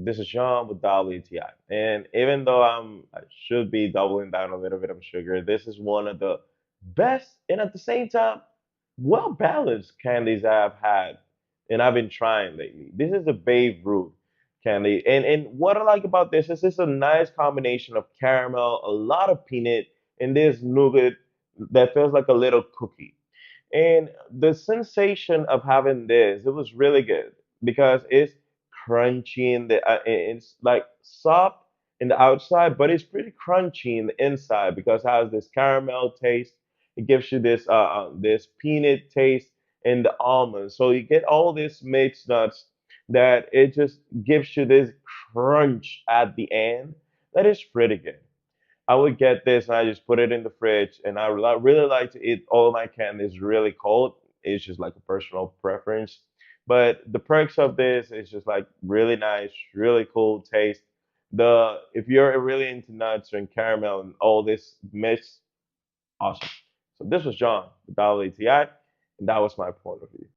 This is John with WTI. And even though I should be doubling down a little bit on sugar, this is one of the best and at the same time well balanced candies I've had and I've been trying lately. This is the Babe Ruth candy. And what I like about this is it's a nice combination of caramel, a lot of peanut, and this nougat that feels like a little cookie. And the sensation of having this, it was really good because it's crunchy in it's like soft in the outside, but it's pretty crunchy in the inside because it has this caramel taste. It gives you this peanut taste in the almonds. So you get all these mixed nuts that it just gives you this crunch at the end that is pretty good. I would get this and I just put it in the fridge. And really like to eat all of my candies really cold. It's just like a personal preference. But the perks of this is just like really nice, really cool taste. The if you're really into nuts and caramel and all this mix, awesome. So this was John with WTI, and that was my point of view.